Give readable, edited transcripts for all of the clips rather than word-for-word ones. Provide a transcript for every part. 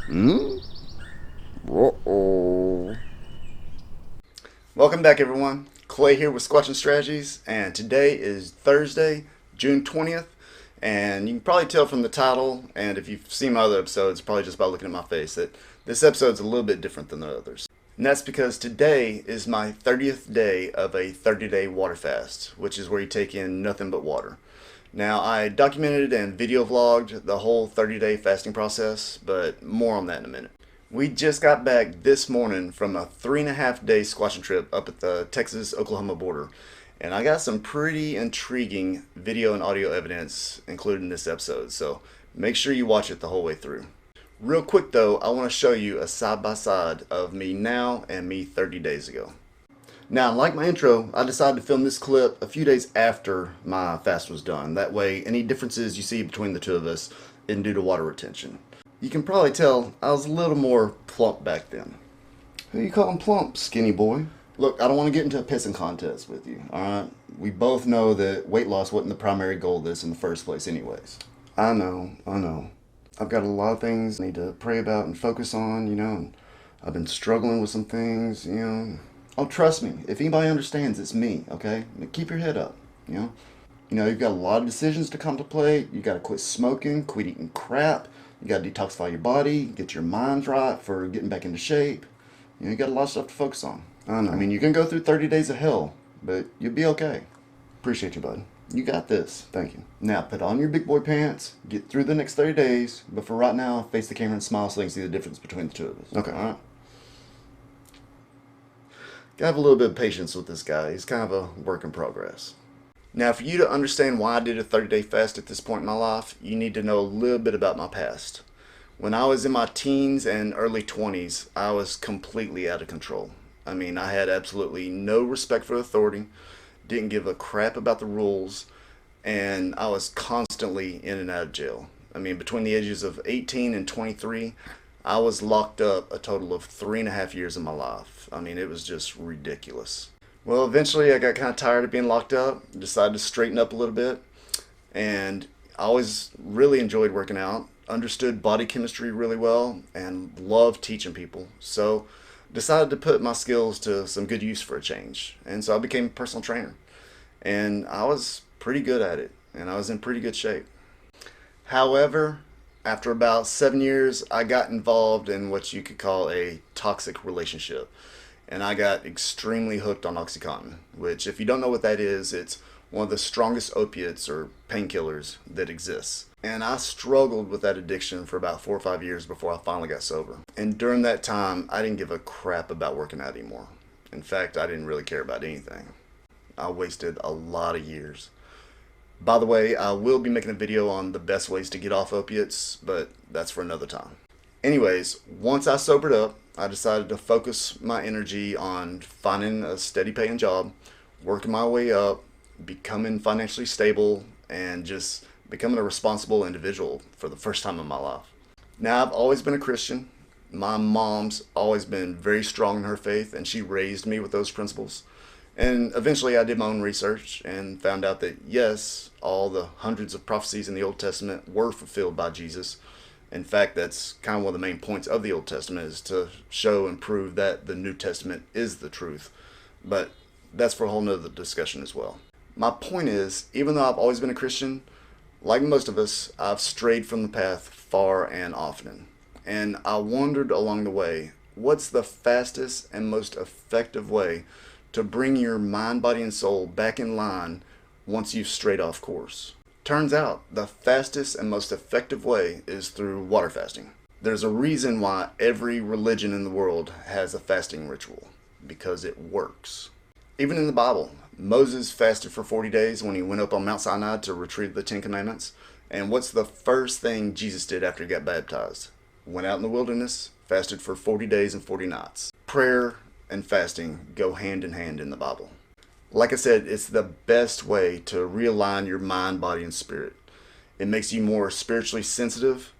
Hmm? Uh-oh. Welcome back, everyone. Clay here with Squatchin Strategies, and today is Thursday, June 20th, and you can probably tell from the title, and if you've seen my other episodes, probably just by looking at my face, that this episode's a little bit different than the others. And that's because today is my 30th day of a 30-day water fast, which is where you take in nothing but water. Now, I documented and video vlogged the whole 30-day fasting process, but more on that in a minute. We just got back this morning from a 3.5 day squatching trip up at the Texas-Oklahoma border, and I got some pretty intriguing video and audio evidence included in this episode, so make sure you watch it the whole way through. Real quick though, I want to show you a side-by-side of me now and me 30 days ago. Now, like my intro, I decided to film this clip a few days after my fast was done. That way, any differences you see between the two of us isn't due to water retention. You can probably tell I was a little more plump back then. Who you calling plump, skinny boy? Look, I don't want to get into a pissing contest with you, alright? We both know that weight loss wasn't the primary goal of this in the first place anyways. I know. I've got a lot of things I need to pray about and focus on, and I've been struggling with some things. Oh, trust me, if anybody understands, it's me, okay? Keep your head up, you've got a lot of decisions to contemplate. You got to quit smoking, quit eating crap. You got to detoxify your body, get your mind right for getting back into shape. You got a lot of stuff to focus on. I know. I mean, you can go through 30 days of hell, but you'll be okay. Appreciate you, bud. You got this. Thank you. Now, put on your big boy pants, get through the next 30 days, but for right now, face the camera and smile so they can see the difference between the two of us. Okay. All right? Gotta have a little bit of patience with this guy. He's kind of a work in progress. Now, for you to understand why I did a 30-day fast at this point in my life, you need to know a little bit about my past. When I was in my teens and early 20s, I was completely out of control. I mean, I had absolutely no respect for authority, didn't give a crap about the rules, and I was constantly in and out of jail. I mean, between the ages of 18 and 23, I was locked up a total of 3.5 years of my life. I mean, it was just ridiculous. Well, eventually I got kind of tired of being locked up, decided to straighten up a little bit, and I always really enjoyed working out, understood body chemistry really well, and loved teaching people. So decided to put my skills to some good use for a change. And so I became a personal trainer. And I was pretty good at it, and I was in pretty good shape. However, after about 7 years, I got involved in what you could call a toxic relationship. And I got extremely hooked on Oxycontin, which, if you don't know what that is, it's one of the strongest opiates or painkillers that exists. And I struggled with that addiction for about 4 or 5 years before I finally got sober. And during that time, I didn't give a crap about working out anymore. In fact, I didn't really care about anything. I wasted a lot of years. By the way, I will be making a video on the best ways to get off opiates, but that's for another time. Anyways, once I sobered up, I decided to focus my energy on finding a steady paying job, working my way up, becoming financially stable, and just becoming a responsible individual for the first time in my life. Now, I've always been a Christian. My mom's always been very strong in her faith, and she raised me with those principles. And eventually I did my own research and found out that yes, all the hundreds of prophecies in the Old Testament were fulfilled by Jesus. In fact, that's kind of one of the main points of the Old Testament, is to show and prove that the New Testament is the truth. But that's for a whole nother discussion as well. My point is, even though I've always been a Christian, like most of us, I've strayed from the path far and often. And I wondered along the way, what's the fastest and most effective way to bring your mind, body, and soul back in line once you've strayed off course? Turns out the fastest and most effective way is through water fasting. There's a reason why every religion in the world has a fasting ritual, because it works. Even in the Bible, Moses fasted for 40 days when he went up on Mount Sinai to retrieve the 10 Commandments. And what's the first thing Jesus did after he got baptized? Went out in the wilderness, fasted for 40 days and 40 nights. Prayer and fasting go hand in hand in the Bible. Like I said, it's the best way to realign your mind, body, and spirit. It makes you more spiritually sensitive,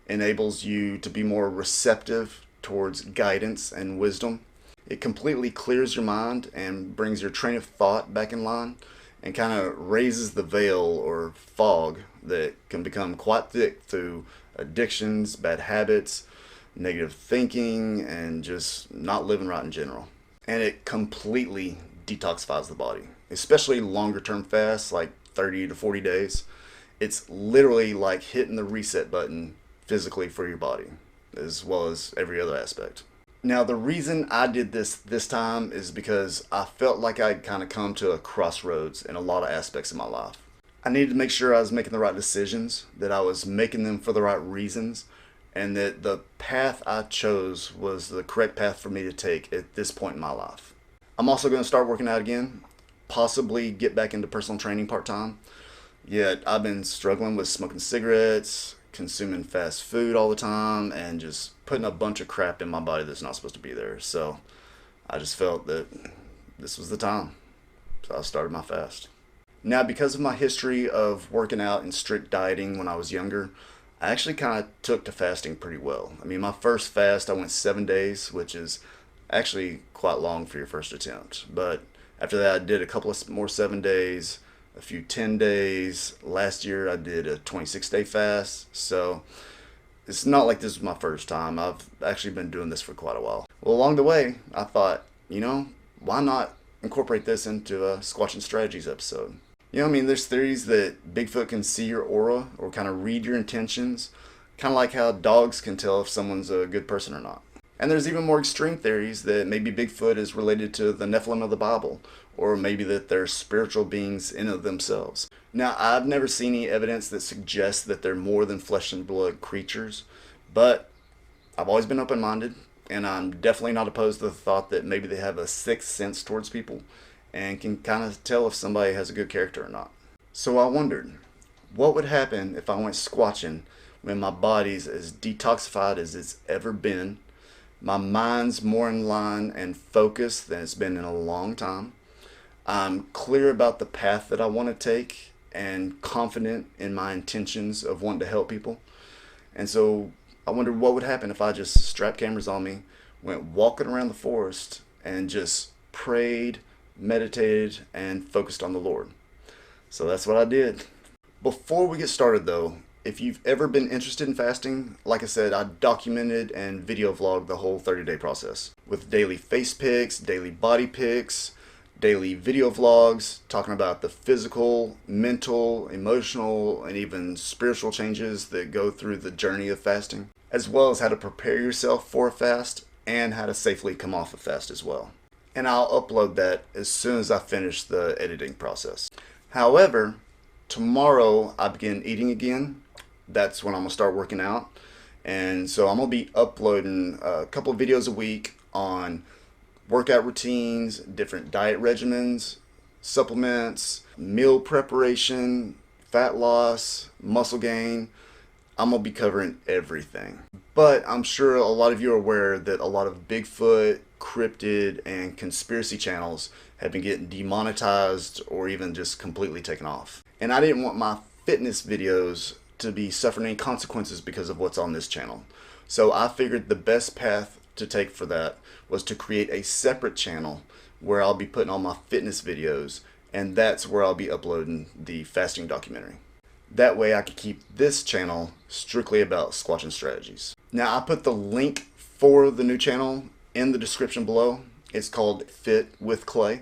enables you to be more receptive towards guidance and wisdom. It completely clears your mind and brings your train of thought back in line, and kind of raises the veil or fog that can become quite thick through addictions, bad habits, negative thinking, and just not living right in general. And it completely detoxifies the body, especially longer term fasts like 30 to 40 days. It's literally like hitting the reset button physically for your body, as well as every other aspect. Now, the reason I did this time is because I felt like I'd kind of come to a crossroads in a lot of aspects of my life. I needed to make sure I was making the right decisions, that I was making them for the right reasons, and that the path I chose was the correct path for me to take at this point in my life. I'm also going to start working out again, possibly get back into personal training part-time. Yet I've been struggling with smoking cigarettes, consuming fast food all the time, and just putting a bunch of crap in my body that's not supposed to be there. So I just felt that this was the time. So I started my fast. Now, because of my history of working out and strict dieting when I was younger, I actually kind of took to fasting pretty well. I mean, my first fast, I went 7 days, which is actually quite long for your first attempt. But after that, I did a couple of more 7 days, a few 10 days. Last year I did a 26-day fast. So it's not like this was my first time. I've actually been doing this for quite a while. Well, along the way, I thought, why not incorporate this into a Squatchin Strategies episode? There's theories that Bigfoot can see your aura or kind of read your intentions, kind of like how dogs can tell if someone's a good person or not. And there's even more extreme theories that maybe Bigfoot is related to the Nephilim of the Bible, or maybe that they're spiritual beings in of themselves. Now, I've never seen any evidence that suggests that they're more than flesh and blood creatures, but I've always been open-minded, and I'm definitely not opposed to the thought that maybe they have a sixth sense towards people and can kind of tell if somebody has a good character or not. So I wondered, what would happen if I went squatching when my body's as detoxified as it's ever been, my mind's more in line and focused than it's been in a long time, I'm clear about the path that I want to take and confident in my intentions of wanting to help people. And so I wondered what would happen if I just strapped cameras on me, went walking around the forest, and just prayed, meditated, and focused on the Lord. So that's what I did. Before we get started though, if you've ever been interested in fasting, like I said, I documented and video vlogged the whole 30-day process with daily face pics, daily body pics, daily video vlogs talking about the physical, mental, emotional, and even spiritual changes that go through the journey of fasting, as well as how to prepare yourself for a fast and how to safely come off a fast as well. And I'll upload that as soon as I finish the editing process. However, tomorrow I begin eating again. That's when I'm going to start working out. And so I'm going to be uploading a couple of videos a week on workout routines, different diet regimens, supplements, meal preparation, fat loss, muscle gain. I'm going to be covering everything. But I'm sure a lot of you are aware that a lot of Bigfoot, cryptid, and conspiracy channels have been getting demonetized or even just completely taken off. And I didn't want my fitness videos to be suffering any consequences because of what's on this channel. So I figured the best path to take for that was to create a separate channel where I'll be putting all my fitness videos, and that's where I'll be uploading the fasting documentary. That way I could keep this channel strictly about Squatchin Strategies. Now, I put the link for the new channel in the description below. It's called Fit with Clay.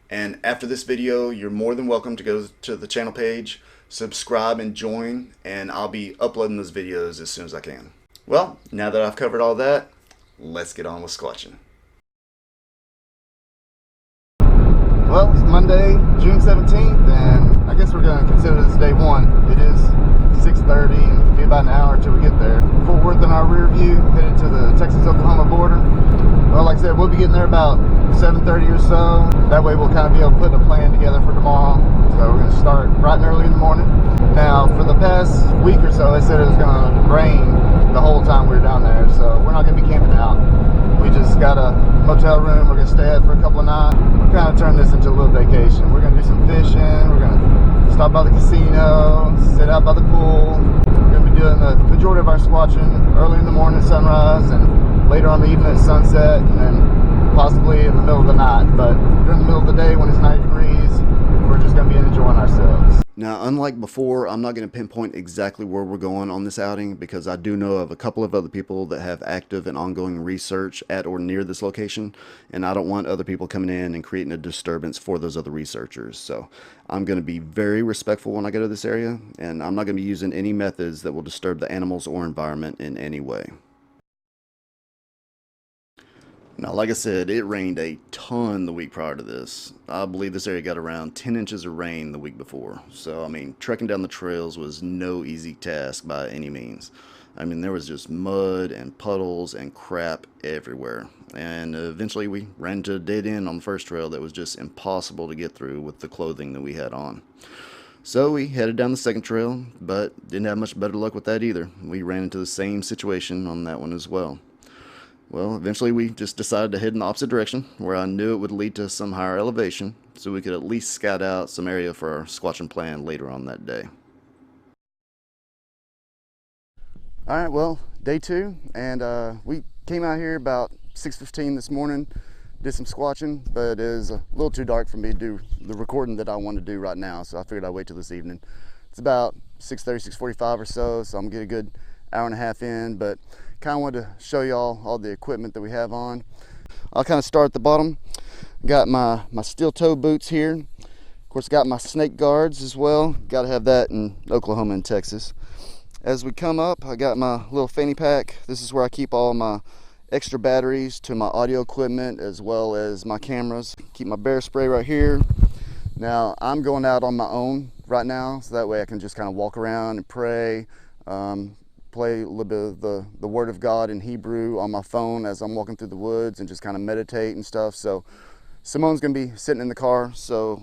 And after this video, you're more than welcome to go to the channel page, subscribe and join, and I'll be uploading those videos as soon as I can. Well, now that I've covered all that, let's get on with squatching. Well, it's Monday, June 17th, and I guess we're going to consider this day one. It is 6:30, and it'll be about an hour until we get there. Fort Worth in our rear view, headed to the Texas-Oklahoma border. Well, like I said, we'll be getting there about 7:30 or so. That way we'll kind of be able to put a plan together for tomorrow. So we're going to start bright and early in the morning. Now, for the past week or so, they said it was going to rain the whole time we were down there, so we're not going to be camping out. We just got a motel room we're going to stay at for a couple of nights. We're kind of turn this into a little vacation. We're going to do some fishing. We're going to stop by the casino, sit out by the pool. We're going to be doing the majority of our squatching early in the morning at sunrise and later on the evening at sunset, and then possibly in the middle of the night. But during the middle of the day when it's 90 degrees, we're we're just going to be enjoying ourselves. Now, unlike before, I'm not going to pinpoint exactly where we're going on this outing because I do know of a couple of other people that have active and ongoing research at or near this location, and I don't want other people coming in and creating a disturbance for those other researchers. So I'm going to be very respectful when I go to this area, and I'm not going to be using any methods that will disturb the animals or environment in any way. Now, like I said, it rained a ton the week prior to this. I believe this area got around 10 inches of rain the week before. So, I mean, trekking down the trails was no easy task by any means. I mean, there was just mud and puddles and crap everywhere. And eventually we ran into a dead end on the first trail that was just impossible to get through with the clothing that we had on. So we headed down the second trail, but didn't have much better luck with that either. We ran into the same situation on that one as well. Well, eventually we just decided to head in the opposite direction, where I knew it would lead to some higher elevation, so we could at least scout out some area for our squatching plan later on that day. Alright, well, day 2, and we came out here about 6:15 this morning, did some squatching, but it is a little too dark for me to do the recording that I want to do right now, so I figured I'd wait till this evening. It's about 6:30, 6:45 or so, so I'm going to get a good hour and a half in, but kind of wanted to show y'all all the equipment that we have on. I'll kind of start at the bottom. Got my steel toe boots here. Of course, got my snake guards as well. Got to have that in Oklahoma and Texas. As we come up, I got my little fanny pack. This is where I keep all my extra batteries to my audio equipment as well as my cameras. Keep my bear spray right here. Now, I'm going out on my own right now, so that way I can just kind of walk around and pray. Play a little bit of the Word of God in Hebrew on my phone as I'm walking through the woods and just kind of meditate and stuff. So Simone's going to be sitting in the car, so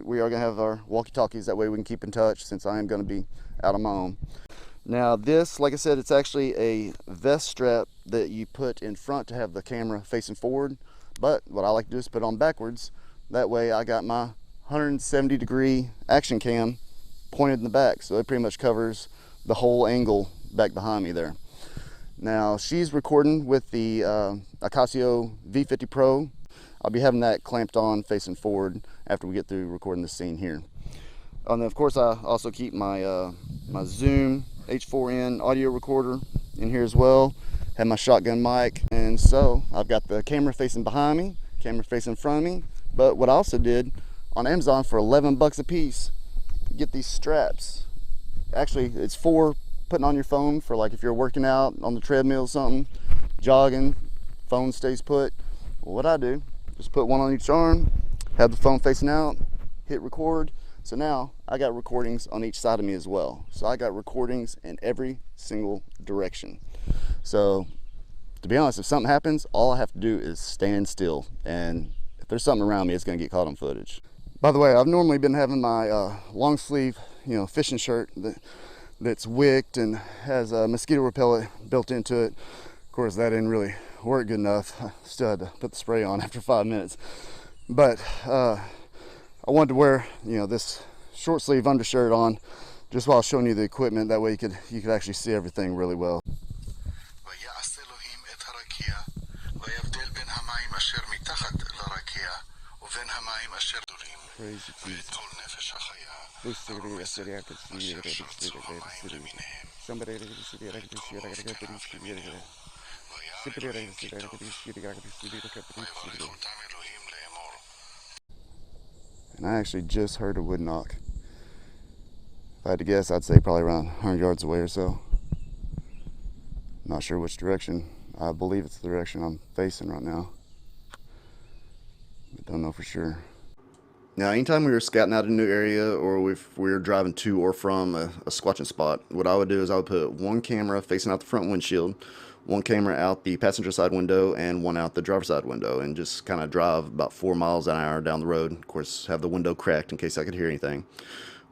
we are going to have our walkie-talkies. That way we can keep in touch since I am going to be out on my own. Now this, like I said, it's actually a vest strap that you put in front to have the camera facing forward. But what I like to do is put it on backwards. That way I got my 170-degree action cam pointed in the back. So it pretty much covers the whole angle back behind me there. Now she's recording with the Acasio V50 Pro. I'll be having that clamped on facing forward after we get through recording the scene here. And then of course I also keep my my Zoom H4n audio recorder in here as well. Have my shotgun mic, and so I've got the camera facing behind me, camera facing in front of me. But what I also did on Amazon for 11 bucks a piece, get these straps. Actually, it's for putting on your phone for like if you're working out on the treadmill or something, jogging, phone stays put. Well, what I do, just put one on each arm, have the phone facing out, hit record. So now I got recordings on each side of me as well. So I got recordings in every single direction. So to be honest, if something happens, all I have to do is stand still. And if there's something around me, it's gonna get caught on footage. By the way, I've normally been having my long sleeve, fishing shirt that's wicked and has a mosquito repellent built into it. Of course, that didn't really work good enough. I still had to put the spray on after 5 minutes. But I wanted to wear, this short sleeve undershirt on just while showing you the equipment. That way you could actually see everything really well. Crazy And I actually just heard a wood knock. If I had to guess, I'd say probably around 100 yards away or so. Not sure which direction. I believe it's the direction I'm facing right now. But don't know for sure. Now, anytime we were scouting out a new area or if we were driving to or from a squatching spot, what I would do is I would put one camera facing out the front windshield, one camera out the passenger side window, and one out the driver's side window, and just kind of drive about 4 miles an hour down the road. Of course, have the window cracked in case I could hear anything.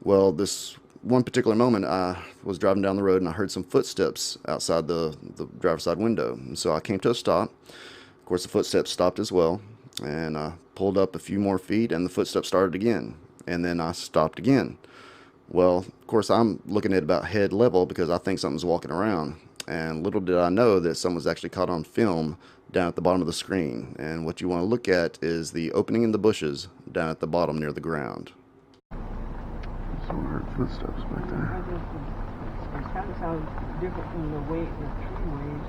Well, this one particular moment, I was driving down the road and I heard some footsteps outside the driver's side window. And so I came to a stop. Of course, the footsteps stopped as well. And I pulled up a few more feet and the footsteps started again. And then I stopped again. Well, of course, I'm looking at about head level because I think something's walking around. And little did I know that someone was actually caught on film down at the bottom of the screen. And what you want to look at is the opening in the bushes down at the bottom near the ground. footsteps back there. It kind of sounds different from the way the tree waves.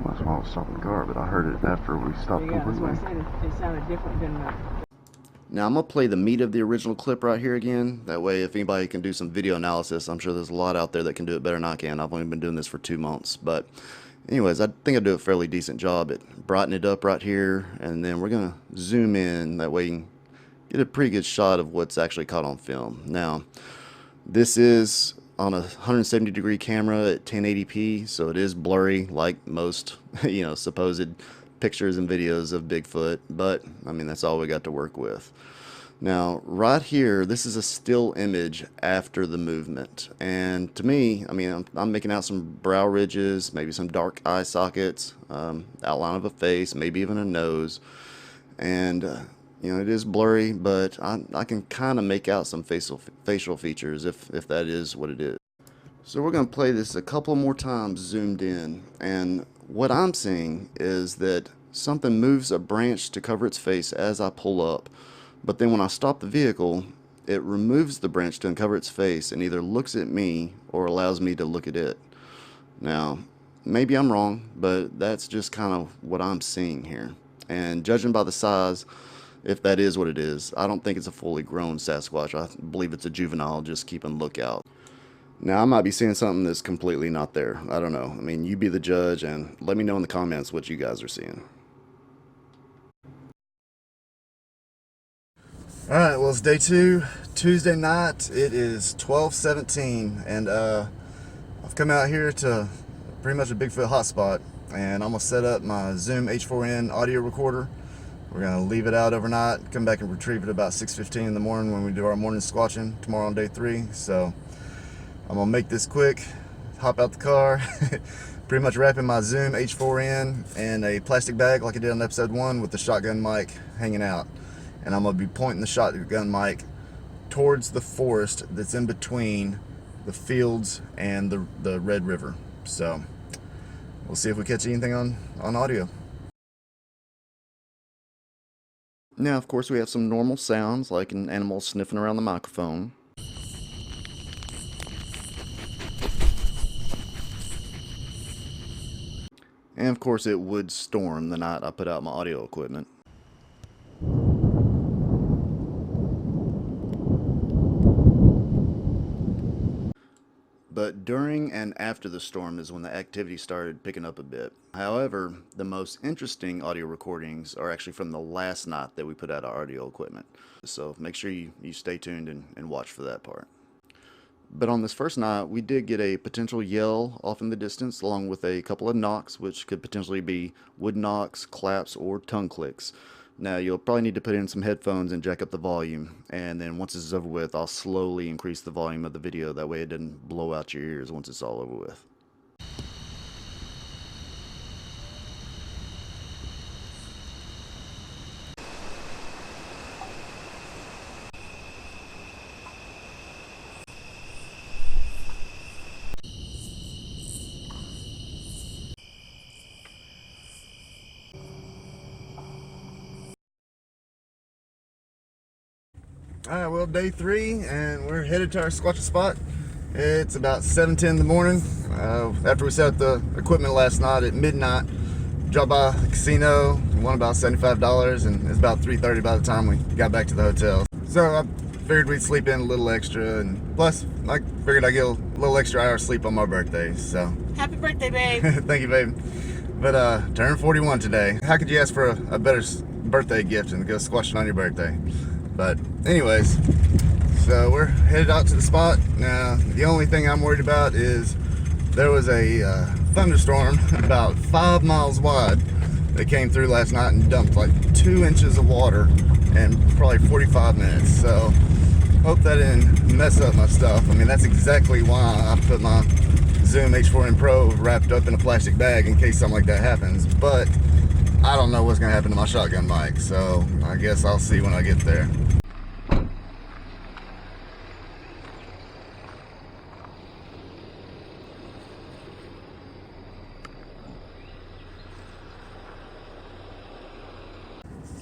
That's why I was stopping the car, but I heard it after we stopped completely. That's why I said it sounded different than the... Now I'm going to play the meat of the original clip right here again. That way if anybody can do some video analysis, I'm sure there's a lot out there that can do it better than I can. I've only been doing this for 2 months. But anyways, I think I do a fairly decent job at brightening it up right here. And then we're going to zoom in. That way you can get a pretty good shot of what's actually caught on film. Now, this is on a 170-degree camera at 1080p, so it is blurry like most, supposed pictures and videos of Bigfoot, but I mean, that's all we got to work with. Now, right here, this is a still image after the movement, and to me, I mean, I'm making out some brow ridges, maybe some dark eye sockets, outline of a face, maybe even a nose, and it is blurry, but I can kind of make out some facial features if that is what it is. So we're going to play this a couple more times zoomed in, and what I'm seeing is that something moves a branch to cover its face as I pull up, but then when I stop the vehicle, it removes the branch to uncover its face and either looks at me or allows me to look at it. Now, maybe I'm wrong, but that's just kind of what I'm seeing here. And judging by the size, if that is what it is, I don't think it's a fully grown Sasquatch. I believe it's a juvenile, just keeping lookout. Now, I might be seeing something that's completely not there. I don't know. I mean, you be the judge and let me know in the comments what you guys are seeing. Alright, well, it's day 2, Tuesday night. It is 12:17, and I've come out here to pretty much a Bigfoot hotspot, and I'm going to set up my Zoom H4n audio recorder. We're going to leave it out overnight, come back and retrieve it about 6:15 in the morning when we do our morning squatching tomorrow on day 3. So I'm going to make this quick, hop out the car, pretty much wrapping my Zoom H4n in a plastic bag like I did on episode 1 with the shotgun mic hanging out. And I'm going to be pointing the shotgun mic towards the forest that's in between the fields and the Red River. So we'll see if we catch anything on audio. Now, of course, we have some normal sounds like an animal sniffing around the microphone. And of course, it would storm the night I put out my audio equipment. But during and after the storm is when the activity started picking up a bit. However, the most interesting audio recordings are actually from the last night that we put out our audio equipment. So make sure you stay tuned and watch for that part. But on this first night, we did get a potential yell off in the distance, along with a couple of knocks, which could potentially be wood knocks, claps, or tongue clicks. Now, you'll probably need to put in some headphones and jack up the volume, and then once this is over with, I'll slowly increase the volume of the video. That way it doesn't blow out your ears once it's all over with. Alright, well, day 3, and we're headed to our squatching spot. It's about 7:10 in the morning. After we set up the equipment last night at midnight, dropped by the casino, won about $75, and it's about 3:30 by the time we got back to the hotel. So I figured we'd sleep in a little extra, and plus, I figured I'd get a little extra hour of sleep on my birthday, so. Happy birthday, babe. Thank you, babe. But turned 41 today. How could you ask for a better birthday gift than to go squatching on your birthday? But anyways, so we're headed out to the spot. Now, the only thing I'm worried about is there was a thunderstorm about 5 miles wide that came through last night and dumped like 2 inches of water in probably 45 minutes. So hope that didn't mess up my stuff. I mean, that's exactly why I put my Zoom H4n Pro wrapped up in a plastic bag in case something like that happens. But I don't know what's gonna happen to my shotgun mic, so I guess I'll see when I get there.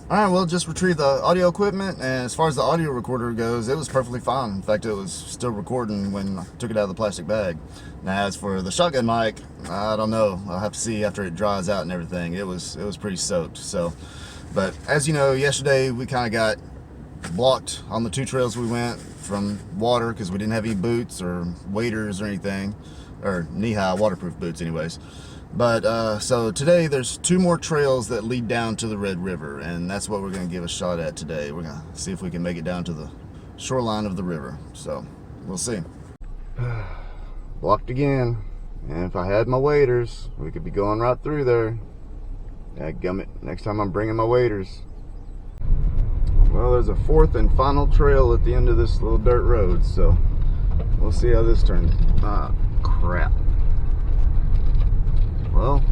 Alright, well, just retrieved the audio equipment, and as far as the audio recorder goes, it was perfectly fine. In fact, it was still recording when I took it out of the plastic bag. Now, as for the shotgun mic, I don't know. I'll have to see after it dries out and everything. It was pretty soaked. So, but as you know, yesterday we kind of got blocked on the 2 trails we went from water because we didn't have any boots or waders or anything, or knee-high waterproof boots anyways. But so today there's 2 more trails that lead down to the Red River, and that's what we're going to give a shot at today. We're going to see if we can make it down to the shoreline of the river. So we'll see. Blocked again, and if I had my waders, we could be going right through there. Dadgummit, next time I'm bringing my waders. Well, there's a 4th and final trail at the end of this little dirt road, so we'll see how this turns. Ah, crap. Well,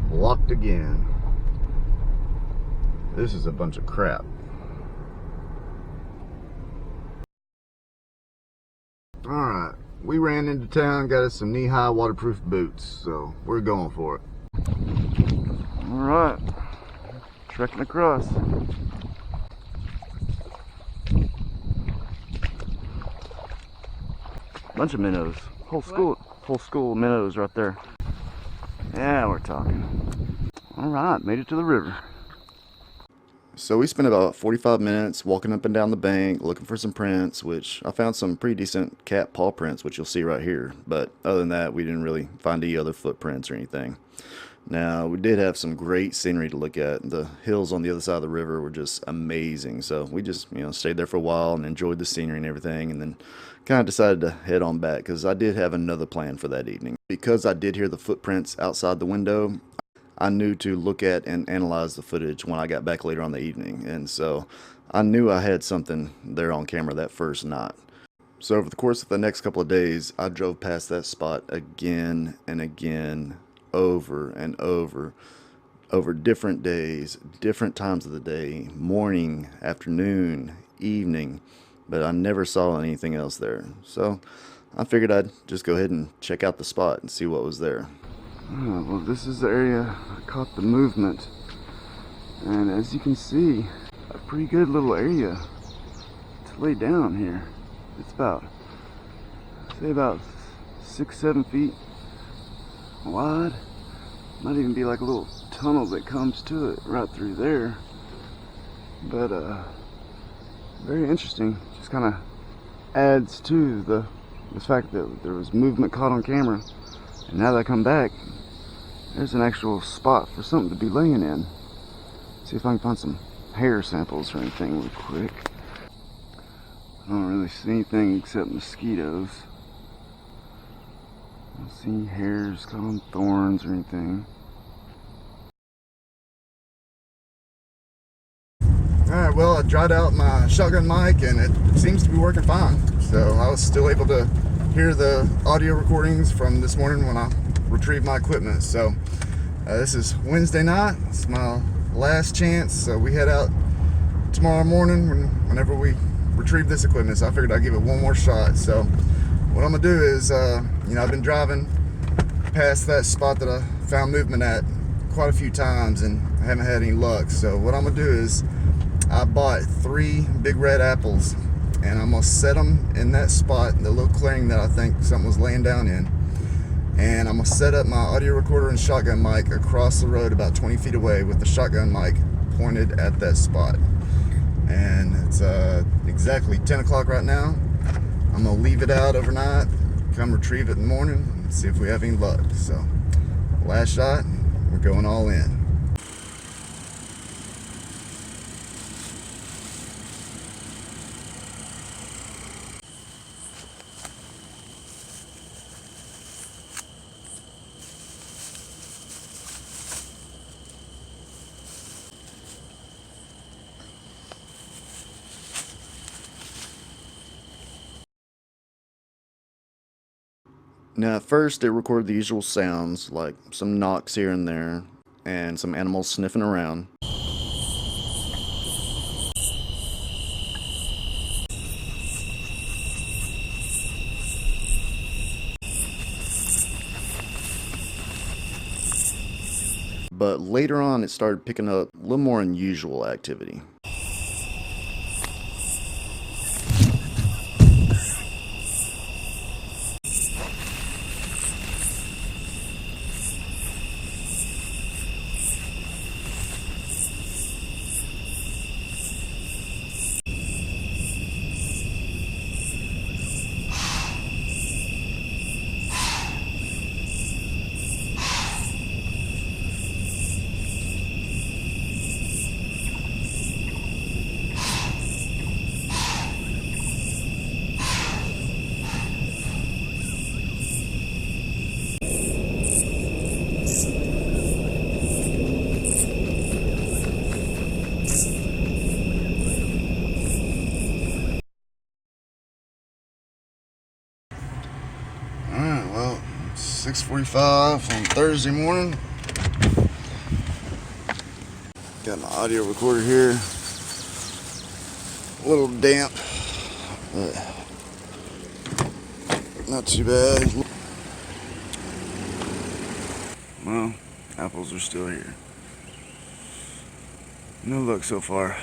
blocked again. This is a bunch of crap. Alright, we ran into town, got us some knee-high waterproof boots, so we're going for it. Alright, trekking across. Bunch of minnows. Whole school of minnows right there. Yeah, we're talking. Alright, made it to the river. So we spent about 45 minutes walking up and down the bank looking for some prints, which I found some pretty decent cat paw prints, which you'll see right here. But other than that, we didn't really find any other footprints or anything. Now, we did have some great scenery to look at. The hills on the other side of the river were just amazing. So we just, stayed there for a while and enjoyed the scenery and everything, and then kind of decided to head on back because I did have another plan for that evening. Because I did hear the footprints outside the window, I knew to look at and analyze the footage when I got back later on the evening. And so I knew I had something there on camera that first night. So over the course of the next couple of days, I drove past that spot again and again, over and over different days, different times of the day, morning, afternoon, evening, but I never saw anything else there. So I figured I'd just go ahead and check out the spot and see what was there. Oh, well, this is the area I caught the movement, and as you can see, a pretty good little area to lay down here. It's about, say about 6-7 feet wide. Might even be like a little tunnel that comes to it right through there. But very interesting. Just kind of adds to the fact that there was movement caught on camera. And now that I come back, there's an actual spot for something to be laying in. See if I can find some hair samples or anything real quick. I don't really see anything except mosquitoes. I don't see hairs caught on thorns or anything. Alright, well, I dried out my shotgun mic and it seems to be working fine. So I was still able to hear the audio recordings from this morning when I retrieved my equipment. So this is Wednesday night. It's my last chance. So we head out tomorrow morning whenever we retrieve this equipment. So I figured I'd give it one more shot. So what I'm gonna do is, I've been driving past that spot that I found movement at quite a few times and I haven't had any luck. So what I'm gonna do is I bought 3 big red apples and I'm gonna set them in that spot, the little clearing that I think something was laying down in. And I'm gonna set up my audio recorder and shotgun mic across the road about 20 feet away with the shotgun mic pointed at that spot. And it's exactly 10 o'clock right now. I'm gonna leave it out overnight, come retrieve it in the morning, and see if we have any luck. So, last shot, we're going all in. Now at first it recorded the usual sounds, like some knocks here and there, and some animals sniffing around. but later on it started picking up a little more unusual activity. Alright, well, 6:45 on Thursday morning. Got my audio recorder here. A little damp, but not too bad. Well, apples are still here. No luck so far.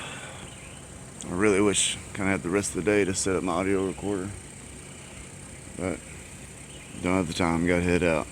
I really wish I kind of had the rest of the day to set up my audio recorder, but don't have the time, gotta head out.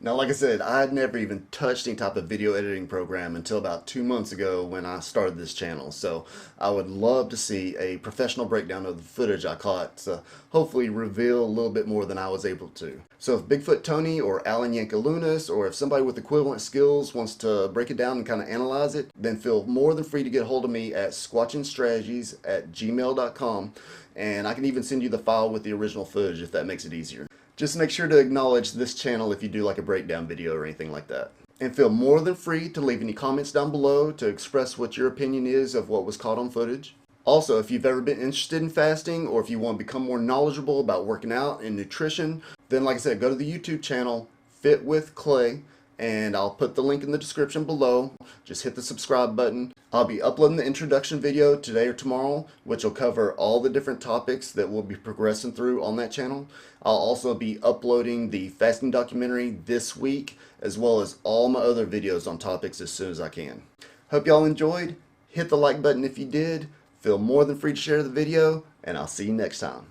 Now, like I said, I had never even touched any type of video editing program until about 2 months ago when I started this channel. So I would love to see a professional breakdown of the footage I caught to hopefully reveal a little bit more than I was able to. So if Bigfoot Tony or Alan Yankalunas or if somebody with equivalent skills wants to break it down and kind of analyze it, then feel more than free to get a hold of me at SquatchinStrategies@gmail.com, and I can even send you the file with the original footage if that makes it easier. Just make sure to acknowledge this channel if you do like a breakdown video or anything like that. And feel more than free to leave any comments down below to express what your opinion is of what was caught on footage. Also, if you've ever been interested in fasting or if you want to become more knowledgeable about working out and nutrition, then like I said, go to the YouTube channel Fit with Clay, and I'll put the link in the description below. Just hit the subscribe button. I'll be uploading the introduction video today or tomorrow, which will cover all the different topics that we'll be progressing through on that channel. I'll also be uploading the fasting documentary this week, as well as all my other videos on topics as soon as I can. Hope y'all enjoyed. Hit the like button if you did. Feel more than free to share the video, and I'll see you next time.